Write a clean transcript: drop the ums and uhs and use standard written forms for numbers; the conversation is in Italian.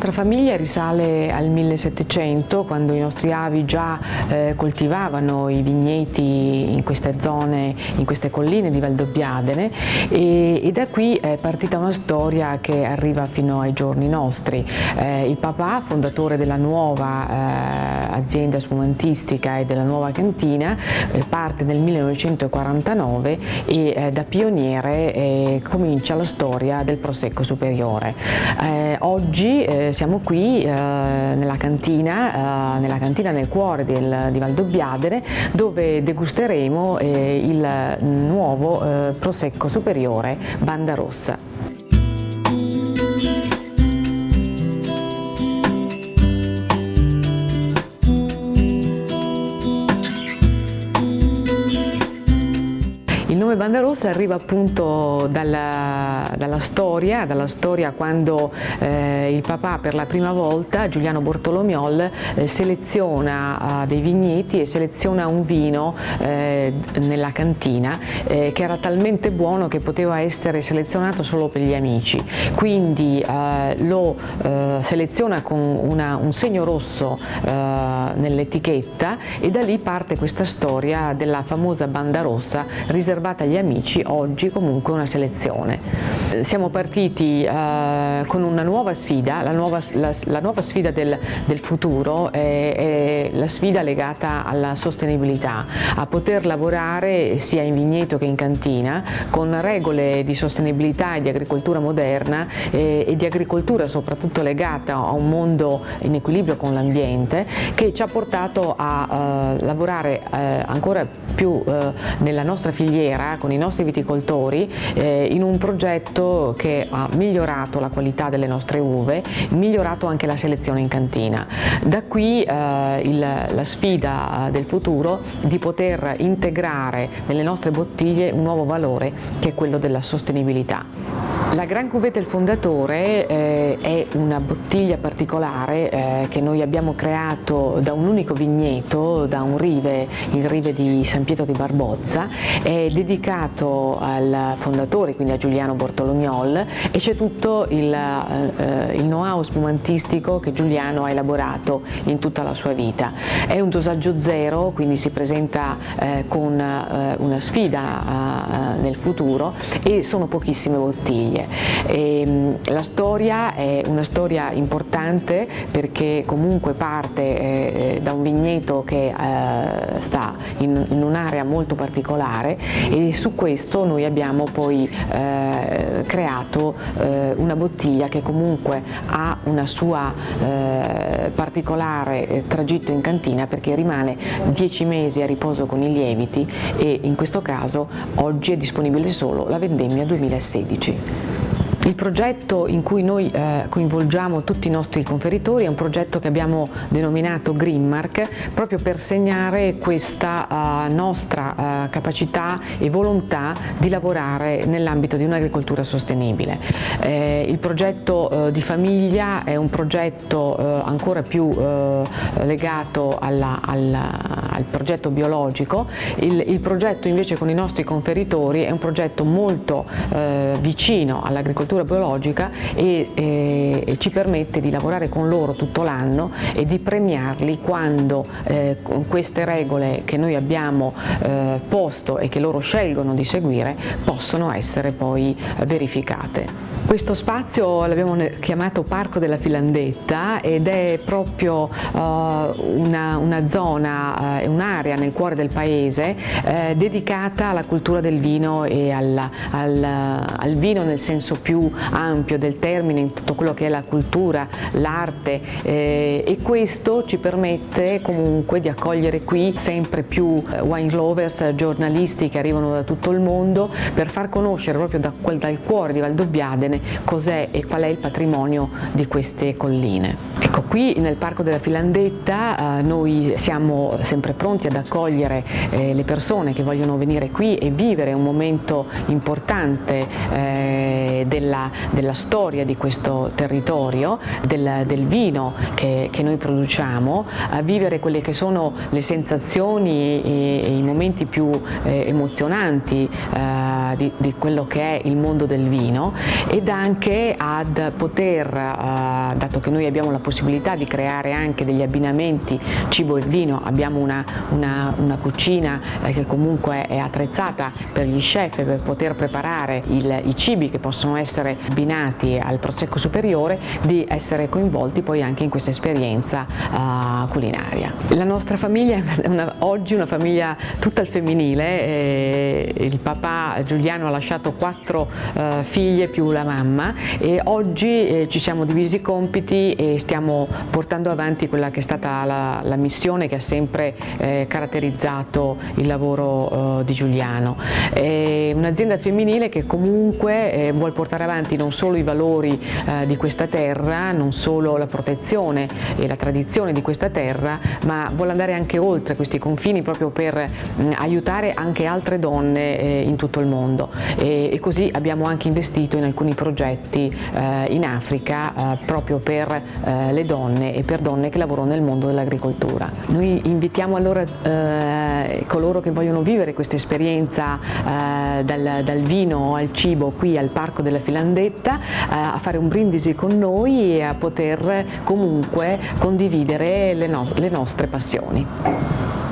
nostra famiglia risale al 1700, quando i nostri avi già coltivavano i vigneti in queste zone, in queste colline di Valdobbiadene, e da qui è partita una storia che arriva fino ai giorni nostri. Il papà, fondatore della nuova azienda spumantistica e della nuova cantina, parte nel 1949 e da pioniere comincia la storia del Prosecco superiore. Oggi siamo qui nella cantina nel cuore di Valdobbiadene, dove degusteremo il nuovo Prosecco superiore Banda Rossa. Il nome Banda Rossa arriva appunto dalla storia quando il papà per la prima volta, Giuliano Bortolomiol, seleziona dei vigneti e seleziona un vino nella cantina che era talmente buono che poteva essere selezionato solo per gli amici. Quindi lo seleziona con un segno rosso nell'etichetta, e da lì parte questa storia della famosa Banda Rossa riservata agli amici, oggi comunque una selezione. Siamo partiti con una nuova sfida, la nuova sfida del futuro è la sfida legata alla sostenibilità, a poter lavorare sia in vigneto che in cantina con regole di sostenibilità e di agricoltura moderna e di agricoltura soprattutto legata a un mondo in equilibrio con l'ambiente, che ci ha portato a lavorare ancora più nella nostra filiera con i nostri viticoltori in un progetto che ha migliorato la qualità delle nostre uve, migliorato anche la selezione in cantina. Da qui la sfida del futuro di poter integrare nelle nostre bottiglie un nuovo valore, che è quello della sostenibilità. La Gran Cuvée del Fondatore è una bottiglia particolare che noi abbiamo creato da un unico vigneto, da un rive, il rive di San Pietro di Barbozza. È dedicato al fondatore, quindi a Giuliano Bortolomiol, e c'è tutto il know-how spumantistico che Giuliano ha elaborato in tutta la sua vita. È un dosaggio zero, quindi si presenta con una sfida nel futuro, e sono pochissime bottiglie. La storia è una storia importante, perché comunque parte da un vigneto che sta in un'area molto particolare, e su questo noi abbiamo poi creato una bottiglia che comunque ha una sua particolare tragitto in cantina, perché rimane 10 mesi a riposo con i lieviti, e in questo caso oggi è disponibile solo la vendemmia 2016. Il progetto in cui noi coinvolgiamo tutti i nostri conferitori è un progetto che abbiamo denominato Greenmark, proprio per segnare questa nostra capacità e volontà di lavorare nell'ambito di un'agricoltura sostenibile. Il progetto di famiglia è un progetto ancora più legato al progetto biologico. Il progetto invece con i nostri conferitori è un progetto molto vicino all'agricoltura biologica, e ci permette di lavorare con loro tutto l'anno e di premiarli quando queste regole che noi abbiamo posto e che loro scelgono di seguire possono essere poi verificate. Questo spazio l'abbiamo chiamato Parco della Filandetta, ed è proprio una zona, un'area nel cuore del paese dedicata alla cultura del vino e al vino nel senso più ampio del termine, in tutto quello che è la cultura, l'arte, e questo ci permette comunque di accogliere qui sempre più wine lovers, giornalisti che arrivano da tutto il mondo, per far conoscere proprio dal cuore di Valdobbiadene cos'è e qual è il patrimonio di queste colline. Ecco, qui nel Parco della Filandetta noi siamo sempre pronti ad accogliere le persone che vogliono venire qui e vivere un momento importante della storia di questo territorio, del vino che noi produciamo, a vivere quelle che sono le sensazioni e i momenti più emozionanti di quello che è il mondo del vino, ed anche ad poter, dato che noi abbiamo la possibilità di creare anche degli abbinamenti cibo e vino, abbiamo una cucina che comunque è attrezzata per gli chef per poter preparare i cibi che possono essere abbinati al prosecco superiore, di essere coinvolti poi anche in questa esperienza culinaria. La nostra famiglia è oggi una famiglia tutta al femminile, il papà Giuliano ha lasciato 4 figlie più la mamma, e oggi ci siamo divisi i compiti e stiamo portando avanti quella che è stata la missione che ha sempre caratterizzato il lavoro di Giuliano. È un'azienda femminile che comunque vuol portare avanti non solo i valori di questa terra, non solo la protezione e la tradizione di questa terra, ma vuole andare anche oltre questi confini proprio per aiutare anche altre donne in tutto il mondo, e così abbiamo anche investito in alcuni progetti in Africa proprio per le donne e per donne che lavorano nel mondo dell'agricoltura. Noi invitiamo allora coloro che vogliono vivere questa esperienza dal vino al cibo qui al Parco della Filandetta a fare un brindisi con noi e a poter comunque condividere le nostre passioni.